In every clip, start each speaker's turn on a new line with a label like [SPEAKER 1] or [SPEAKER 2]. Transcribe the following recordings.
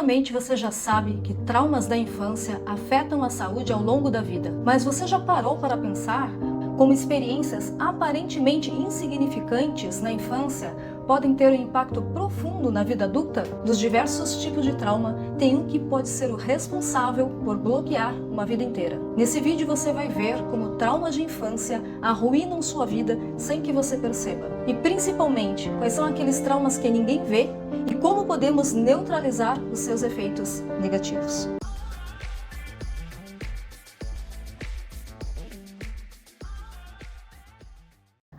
[SPEAKER 1] Certamente você já sabe que traumas da infância afetam a saúde ao longo da vida, mas você já parou para pensar como experiências aparentemente insignificantes na infância podem ter um impacto profundo na vida adulta? Dos diversos tipos de trauma, tem um que pode ser o responsável por bloquear uma vida inteira. Nesse vídeo você vai ver como traumas de infância arruinam sua vida sem que você perceba. E principalmente, quais são aqueles traumas que ninguém vê e como podemos neutralizar os seus efeitos negativos.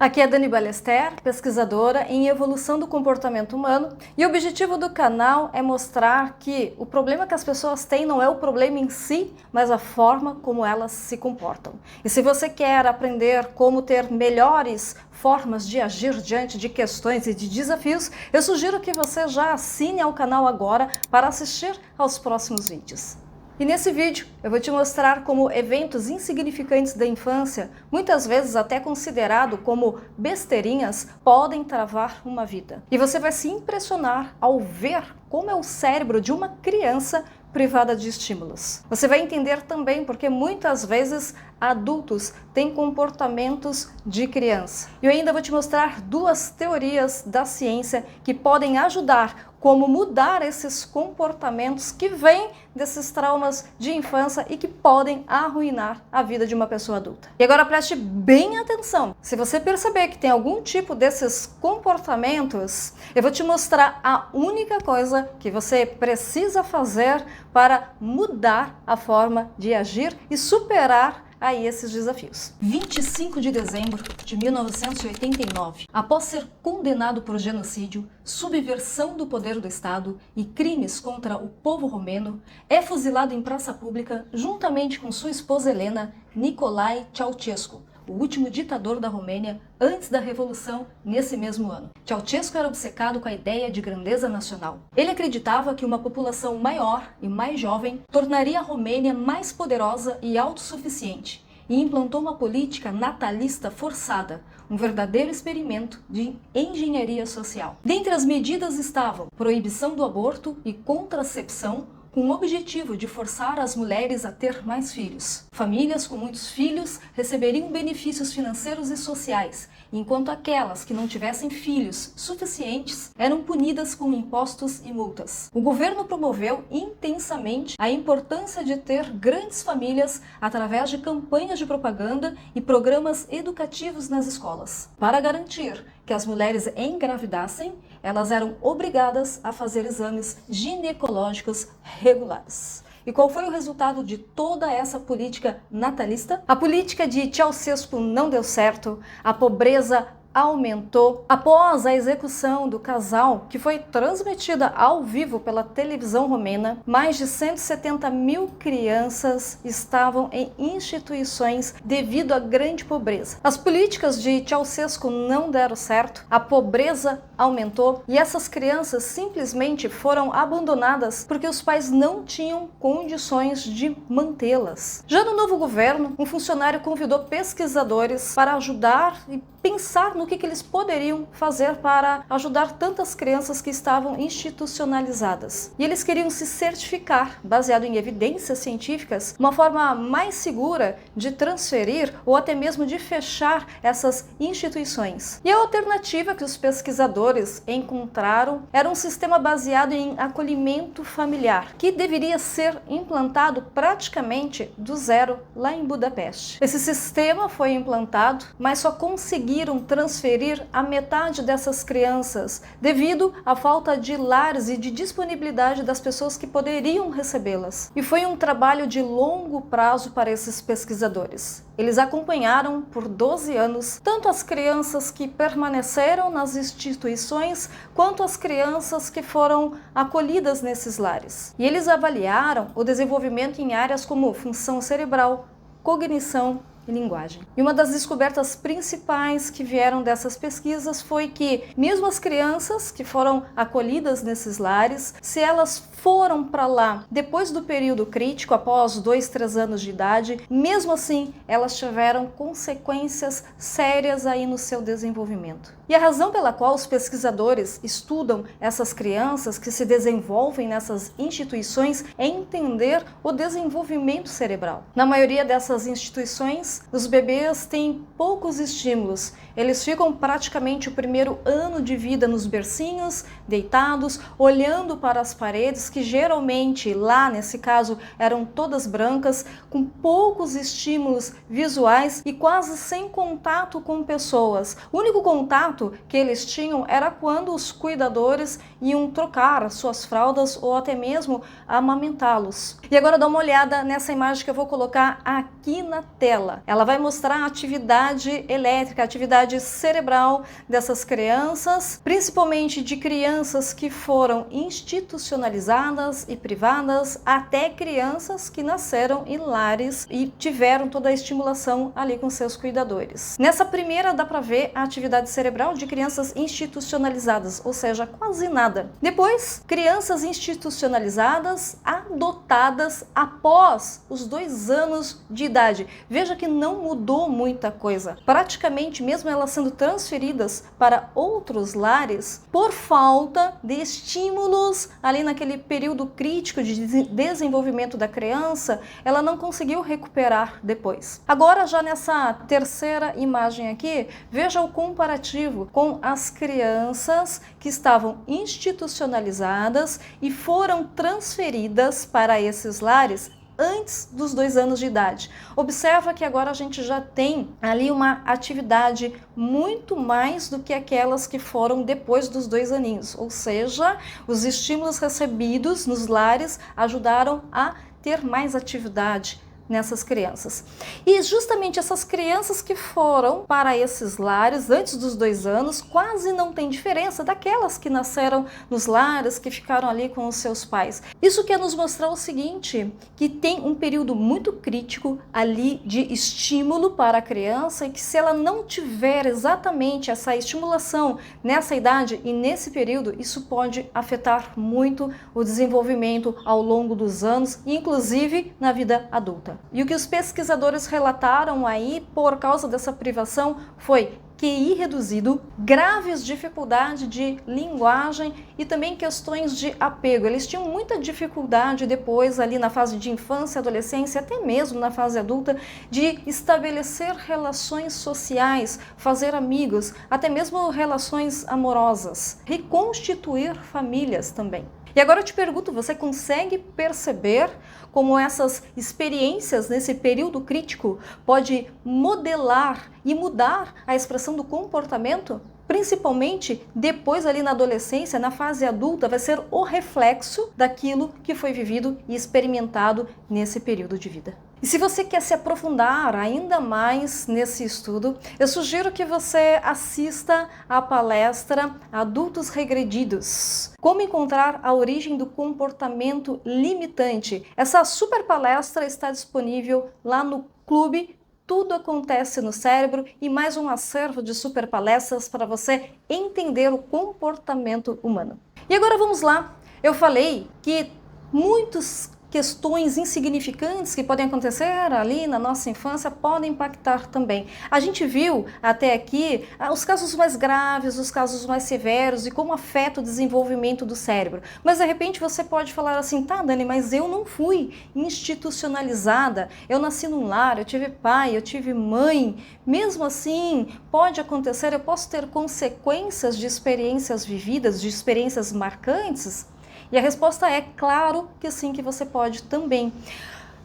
[SPEAKER 1] Aqui é Dani Ballester, pesquisadora em evolução do comportamento humano, e o objetivo do canal é mostrar que o problema que as pessoas têm não é o problema em si, mas a forma como elas se comportam. E se você quer aprender como ter melhores formas de agir diante de questões e de desafios, eu sugiro que você já assine ao canal agora para assistir aos próximos vídeos. E nesse vídeo eu vou te mostrar como eventos insignificantes da infância, muitas vezes até considerado como besteirinhas, podem travar uma vida. E você vai se impressionar ao ver como é o cérebro de uma criança privada de estímulos. Você vai entender também porque muitas vezes adultos têm comportamentos de criança. E eu ainda vou te mostrar duas teorias da ciência que podem ajudar como mudar esses comportamentos que vêm desses traumas de infância e que podem arruinar a vida de uma pessoa adulta. E agora preste bem atenção. Se você perceber que tem algum tipo desses comportamentos, eu vou te mostrar a única coisa que você precisa fazer para mudar a forma de agir e superar aí esses desafios. 25 de dezembro de 1989, após ser condenado por genocídio, subversão do poder do Estado e crimes contra o povo romeno, é fuzilado em praça pública juntamente com sua esposa Helena, Nicolae Ceausescu, o último ditador da Romênia antes da Revolução nesse mesmo ano. Ceausescu era obcecado com a ideia de grandeza nacional. Ele acreditava que uma população maior e mais jovem tornaria a Romênia mais poderosa e autossuficiente, e implantou uma política natalista forçada, um verdadeiro experimento de engenharia social. Dentre as medidas estavam proibição do aborto e contracepção, com o objetivo de forçar as mulheres a ter mais filhos. Famílias com muitos filhos receberiam benefícios financeiros e sociais, enquanto aquelas que não tivessem filhos suficientes eram punidas com impostos e multas. O governo promoveu intensamente a importância de ter grandes famílias através de campanhas de propaganda e programas educativos nas escolas. Para garantir que as mulheres engravidassem, elas eram obrigadas a fazer exames ginecológicos regulares. E qual foi o resultado de toda essa política natalista? A política de Ceausescu não deu certo, a pobreza aumentou. Após a execução do casal, que foi transmitida ao vivo pela televisão romena, mais de 170 mil crianças estavam em instituições devido à grande pobreza. As políticas de Ceausescu não deram certo, a pobreza aumentou e essas crianças simplesmente foram abandonadas porque os pais não tinham condições de mantê-las. Já no novo governo, um funcionário convidou pesquisadores para ajudar e pensar no que eles poderiam fazer para ajudar tantas crianças que estavam institucionalizadas. E eles queriam se certificar, baseado em evidências científicas, uma forma mais segura de transferir ou até mesmo de fechar essas instituições. E a alternativa que os pesquisadores encontraram era um sistema baseado em acolhimento familiar, que deveria ser implantado praticamente do zero lá em Budapeste. Esse sistema foi implantado, mas só conseguiram transferir a metade dessas crianças devido à falta de lares e de disponibilidade das pessoas que poderiam recebê-las. E foi um trabalho de longo prazo para esses pesquisadores. Eles acompanharam por 12 anos tanto as crianças que permaneceram nas instituições quanto as crianças que foram acolhidas nesses lares. E eles avaliaram o desenvolvimento em áreas como função cerebral, cognição e linguagem. E uma das descobertas principais que vieram dessas pesquisas foi que mesmo as crianças que foram acolhidas nesses lares, se elas foram para lá depois do período crítico, após 2, 3 anos de idade, mesmo assim elas tiveram consequências sérias aí no seu desenvolvimento. E a razão pela qual os pesquisadores estudam essas crianças que se desenvolvem nessas instituições é entender o desenvolvimento cerebral. Na maioria dessas instituições, os bebês têm poucos estímulos. Eles ficam praticamente o primeiro ano de vida nos bercinhos, deitados, olhando para as paredes, que geralmente lá nesse caso eram todas brancas, com poucos estímulos visuais e quase sem contato com pessoas. O único contato que eles tinham era quando os cuidadores iam trocar suas fraldas ou até mesmo amamentá-los. E agora dá uma olhada nessa imagem que eu vou colocar aqui na tela. Ela vai mostrar a atividade elétrica, a atividade cerebral dessas crianças, principalmente de crianças que foram institucionalizadas e privadas, até crianças que nasceram em lares e tiveram toda a estimulação ali com seus cuidadores. Nessa primeira dá para ver a atividade cerebral de crianças institucionalizadas, ou seja, quase nada. Depois, crianças institucionalizadas adotadas após os 2 anos de idade. Veja que não mudou muita coisa. Praticamente, mesmo elas sendo transferidas para outros lares, por falta de estímulos ali naquele período crítico de desenvolvimento da criança, ela não conseguiu recuperar depois. Agora, já nessa terceira imagem aqui, veja o comparativo com as crianças que estavam institucionalizadas e foram transferidas para esses lares antes dos 2 anos de idade. Observa que agora a gente já tem ali uma atividade muito mais do que aquelas que foram depois dos 2 aninhos, ou seja, os estímulos recebidos nos lares ajudaram a ter mais atividade nessas crianças. E justamente essas crianças que foram para esses lares antes dos 2 anos quase não tem diferença daquelas que nasceram nos lares, que ficaram ali com os seus pais. Isso quer nos mostrar o seguinte, que tem um período muito crítico ali de estímulo para a criança e que se ela não tiver exatamente essa estimulação nessa idade e nesse período, isso pode afetar muito o desenvolvimento ao longo dos anos, inclusive na vida adulta. E o que os pesquisadores relataram aí por causa dessa privação foi QI reduzido, graves dificuldades de linguagem e também questões de apego. Eles tinham muita dificuldade depois ali na fase de infância, adolescência, até mesmo na fase adulta, de estabelecer relações sociais, fazer amigos, até mesmo relações amorosas, reconstituir famílias também. E agora eu te pergunto, você consegue perceber como essas experiências nesse período crítico pode modelar e mudar a expressão do comportamento? Principalmente depois ali na adolescência, na fase adulta, vai ser o reflexo daquilo que foi vivido e experimentado nesse período de vida. E se você quer se aprofundar ainda mais nesse estudo, eu sugiro que você assista à palestra Adultos Regredidos. Como encontrar a origem do comportamento limitante. Essa super palestra está disponível lá no Clube Tudo Acontece no Cérebro e mais um acervo de super palestras para você entender o comportamento humano. E agora vamos lá. Eu falei que muitas questões insignificantes que podem acontecer ali na nossa infância podem impactar também. A gente viu até aqui os casos mais graves, os casos mais severos e como afeta o desenvolvimento do cérebro. Mas de repente você pode falar assim, tá Dani, mas eu não fui institucionalizada, eu nasci num lar, eu tive pai, eu tive mãe. Mesmo assim, pode acontecer, eu posso ter consequências de experiências vividas, de experiências marcantes? E a resposta é claro que sim, que você pode também.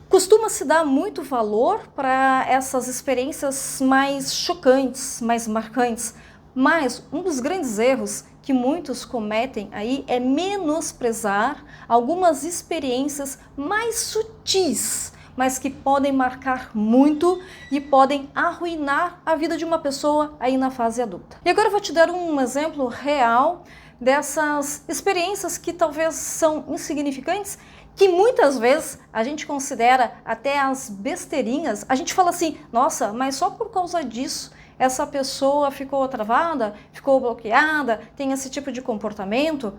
[SPEAKER 1] Costuma-se dar muito valor para essas experiências mais chocantes, mais marcantes, mas um dos grandes erros que muitos cometem aí é menosprezar algumas experiências mais sutis, mas que podem marcar muito e podem arruinar a vida de uma pessoa aí na fase adulta. E agora eu vou te dar um exemplo real dessas experiências que talvez são insignificantes, que muitas vezes a gente considera até as besteirinhas. A gente fala assim, nossa, mas só por causa disso essa pessoa ficou travada, ficou bloqueada, tem esse tipo de comportamento?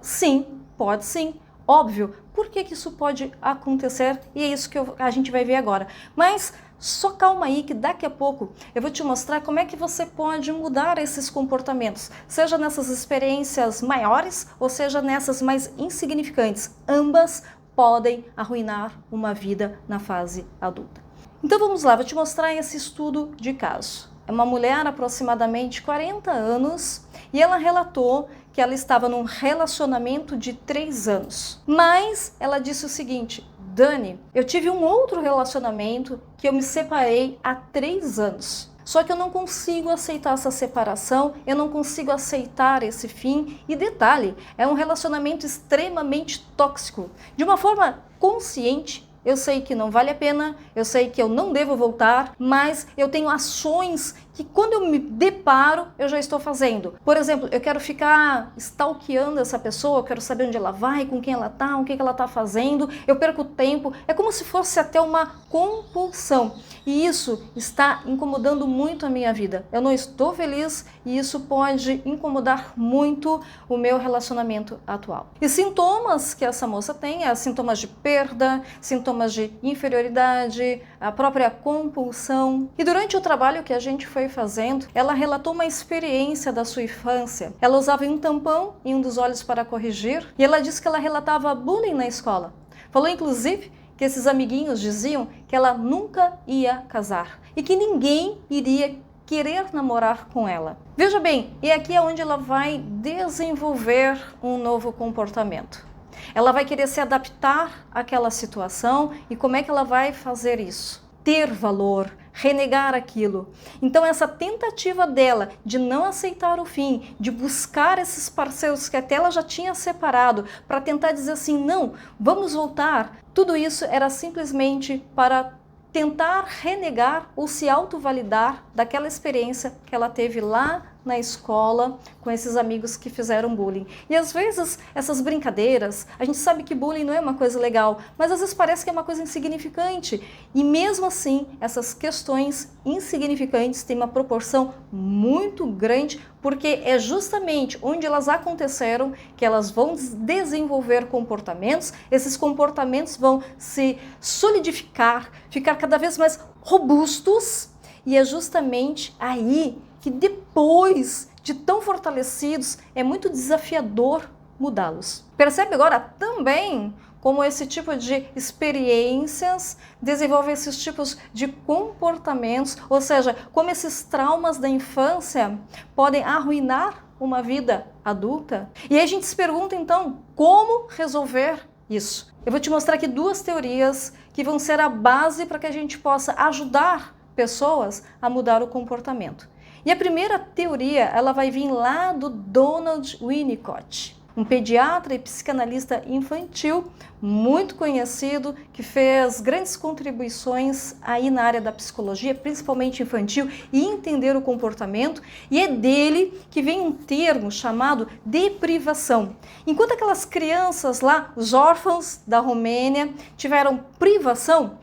[SPEAKER 1] Sim, pode sim. óbvio por que isso pode acontecer e é isso que a gente vai ver agora. Mas só calma aí que daqui a pouco eu vou te mostrar como é que você pode mudar esses comportamentos, seja nessas experiências maiores ou seja nessas mais insignificantes. Ambas podem arruinar uma vida na fase adulta. Então vamos lá, vou te mostrar esse estudo de caso. É uma mulher aproximadamente 40 anos e ela relatou que ela estava num relacionamento de 3 anos. Mas ela disse o seguinte: Dani, eu tive um outro relacionamento que eu me separei há 3 anos. Só que eu não consigo aceitar essa separação, eu não consigo aceitar esse fim. E detalhe, é um relacionamento extremamente tóxico. De uma forma consciente, eu sei que não vale a pena, eu sei que eu não devo voltar, mas eu tenho ações que quando eu me deparo, eu já estou fazendo. Por exemplo, eu quero ficar stalkeando essa pessoa, eu quero saber onde ela vai, com quem ela tá, o que ela tá fazendo, eu perco tempo, é como se fosse até uma compulsão. E isso está incomodando muito a minha vida. Eu não estou feliz e isso pode incomodar muito o meu relacionamento atual. E sintomas que essa moça tem, sintomas de perda, sintomas de inferioridade, a própria compulsão. E durante o trabalho que a gente foi fazendo, ela relatou uma experiência da sua infância. Ela usava um tampão em um dos olhos para corrigir e ela disse que ela relatava bullying na escola. Falou inclusive que esses amiguinhos diziam que ela nunca ia casar e que ninguém iria querer namorar com ela. Veja bem, e aqui é onde ela vai desenvolver um novo comportamento. Ela vai querer se adaptar àquela situação e como é que ela vai fazer isso? Ter valor, renegar aquilo. Então essa tentativa dela de não aceitar o fim, de buscar esses parceiros que até ela já tinha separado, para tentar dizer assim, não, vamos voltar, tudo isso era simplesmente para tentar renegar ou se autovalidar daquela experiência que ela teve lá na escola com esses amigos que fizeram bullying. E às vezes essas brincadeiras, a gente sabe que bullying não é uma coisa legal, mas às vezes parece que é uma coisa insignificante. E mesmo assim, essas questões insignificantes têm uma proporção muito grande, porque é justamente onde elas aconteceram que elas vão desenvolver comportamentos, esses comportamentos vão se solidificar, ficar cada vez mais robustos, e é justamente aí que depois de tão fortalecidos é muito desafiador mudá-los. Percebe agora também como esse tipo de experiências desenvolve esses tipos de comportamentos, ou seja, como esses traumas da infância podem arruinar uma vida adulta? E aí a gente se pergunta então, como resolver isso? Eu vou te mostrar aqui 2 teorias que vão ser a base para que a gente possa ajudar pessoas a mudar o comportamento. E a primeira teoria, ela vai vir lá do Donald Winnicott, um pediatra e psicanalista infantil muito conhecido, que fez grandes contribuições aí na área da psicologia, principalmente infantil, e entender o comportamento, e é dele que vem um termo chamado deprivação. Enquanto aquelas crianças lá, os órfãos da Romênia, tiveram privação,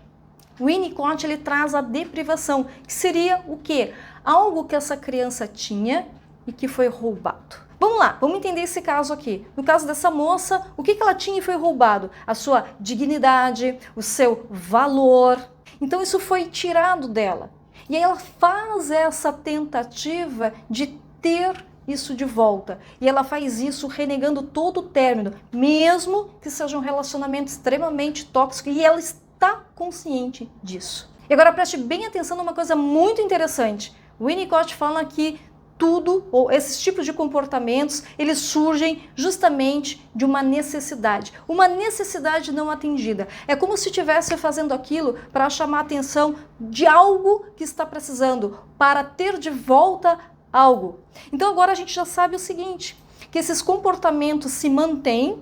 [SPEAKER 1] o Winnicott ele traz a deprivação, que seria o quê? Algo que essa criança tinha e que foi roubado. Vamos lá, vamos entender esse caso aqui. No caso dessa moça, o que ela tinha e foi roubado? A sua dignidade, o seu valor. Então isso foi tirado dela. E aí ela faz essa tentativa de ter isso de volta. E ela faz isso renegando todo o término, mesmo que seja um relacionamento extremamente tóxico, e ela está consciente disso. E agora preste bem atenção numa coisa muito interessante. O Winnicott fala que tudo, ou esses tipos de comportamentos, eles surgem justamente de uma necessidade não atendida. É como se estivesse fazendo aquilo para chamar a atenção de algo que está precisando, para ter de volta algo. Então agora a gente já sabe o seguinte, que esses comportamentos se mantêm,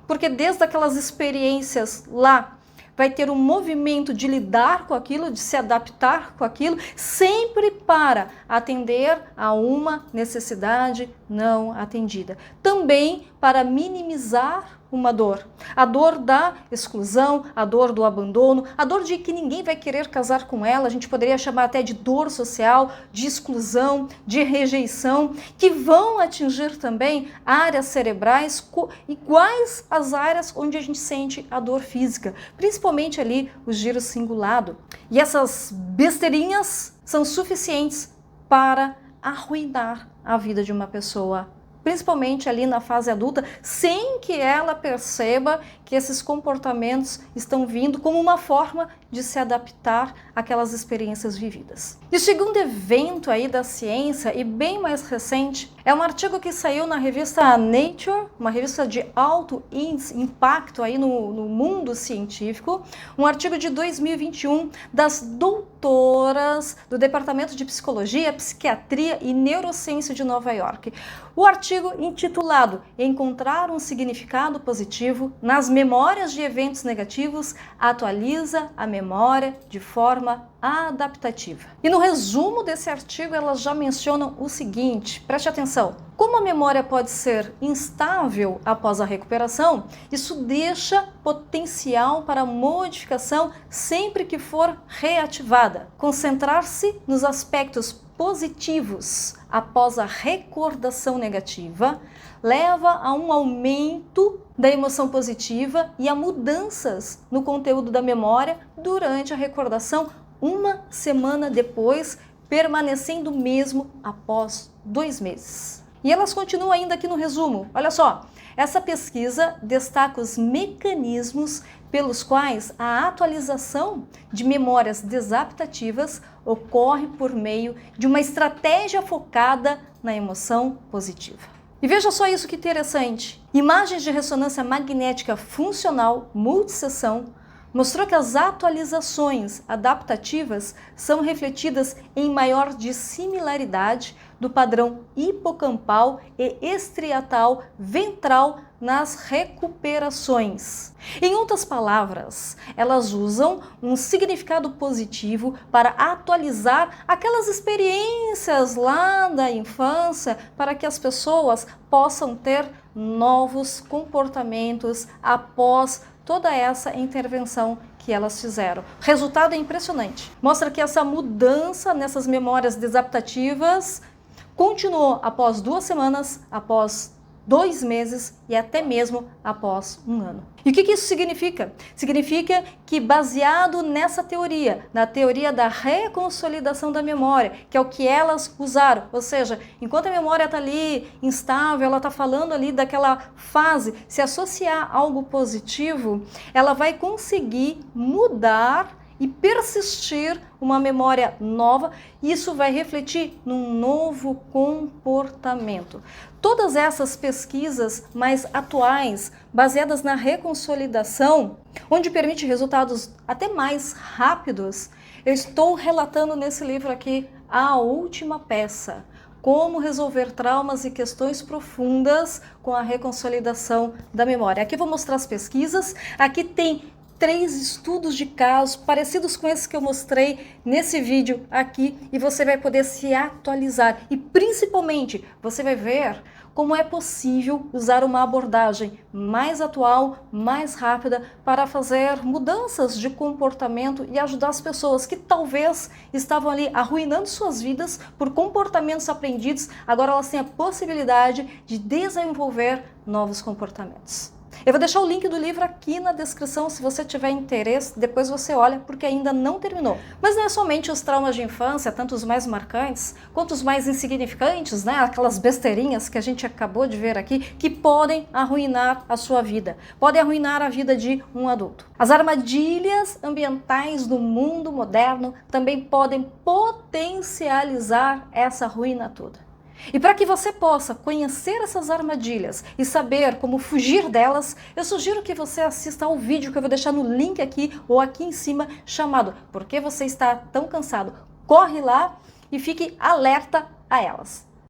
[SPEAKER 1] porque desde aquelas experiências lá, vai ter um movimento de lidar com aquilo, de se adaptar com aquilo, sempre para atender a uma necessidade não atendida. Também para minimizar uma dor. A dor da exclusão, a dor do abandono, a dor de que ninguém vai querer casar com ela, a gente poderia chamar até de dor social, de exclusão, de rejeição, que vão atingir também áreas cerebrais iguais às áreas onde a gente sente a dor física, principalmente ali o giro cingulado. E essas besteirinhas são suficientes para arruinar a vida de uma pessoa, principalmente ali na fase adulta, sem que ela perceba que esses comportamentos estão vindo como uma forma de se adaptar àquelas experiências vividas. E o segundo evento aí da ciência, e bem mais recente, é um artigo que saiu na revista Nature, uma revista de alto impacto aí no mundo científico, um artigo de 2021 das doutoras do Departamento de Psicologia, Psiquiatria e Neurociência de Nova York. O artigo intitulado Encontrar um significado positivo nas memórias de eventos negativos atualiza a memória de forma adaptativa. E no resumo desse artigo elas já mencionam o seguinte, preste atenção: como a memória pode ser instável após a recuperação, isso deixa potencial para modificação sempre que for reativada. Concentrar-se nos aspectos positivos após a recordação negativa leva a um aumento da emoção positiva e a mudanças no conteúdo da memória durante a recordação uma semana depois, permanecendo o mesmo após 2 meses. E elas continuam ainda aqui no resumo. Olha só, essa pesquisa destaca os mecanismos pelos quais a atualização de memórias desadaptativas ocorre por meio de uma estratégia focada na emoção positiva. E veja só isso que interessante. Imagens de ressonância magnética funcional multisseção mostrou que as atualizações adaptativas são refletidas em maior dissimilaridade do padrão hipocampal e estriatal ventral nas recuperações. Em outras palavras, elas usam um significado positivo para atualizar aquelas experiências lá da infância para que as pessoas possam ter novos comportamentos após toda essa intervenção que elas fizeram. O resultado é impressionante. Mostra que essa mudança nessas memórias desadaptativas continuou após 2 semanas, após 2 meses e até mesmo após 1 ano. E o que isso significa? Significa que, baseado nessa teoria, na teoria da reconsolidação da memória, que é o que elas usaram, ou seja, enquanto a memória está ali instável, ela está falando ali daquela fase, se associar algo positivo, ela vai conseguir mudar e persistir uma memória nova, e isso vai refletir num novo comportamento. Todas essas pesquisas mais atuais, baseadas na reconsolidação, onde permite resultados até mais rápidos, eu estou relatando nesse livro aqui, A Última Peça, como resolver traumas e questões profundas com a reconsolidação da memória. Aqui eu vou mostrar as pesquisas, aqui tem 3 estudos de casos parecidos com esse que eu mostrei nesse vídeo aqui, e você vai poder se atualizar e principalmente você vai ver como é possível usar uma abordagem mais atual, mais rápida para fazer mudanças de comportamento e ajudar as pessoas que talvez estavam ali arruinando suas vidas por comportamentos aprendidos, agora elas têm a possibilidade de desenvolver novos comportamentos. Eu vou deixar o link do livro aqui na descrição, se você tiver interesse, depois você olha, porque ainda não terminou. Mas não é somente os traumas de infância, tanto os mais marcantes, quanto os mais insignificantes, né? Aquelas besteirinhas que a gente acabou de ver aqui, que podem arruinar a sua vida, podem arruinar a vida de um adulto. As armadilhas ambientais do mundo moderno também podem potencializar essa ruína toda. E para que você possa conhecer essas armadilhas e saber como fugir delas, eu sugiro que você assista ao vídeo que eu vou deixar no link aqui ou aqui em cima, chamado Por que você está tão cansado? Corre lá e fique alerta a elas.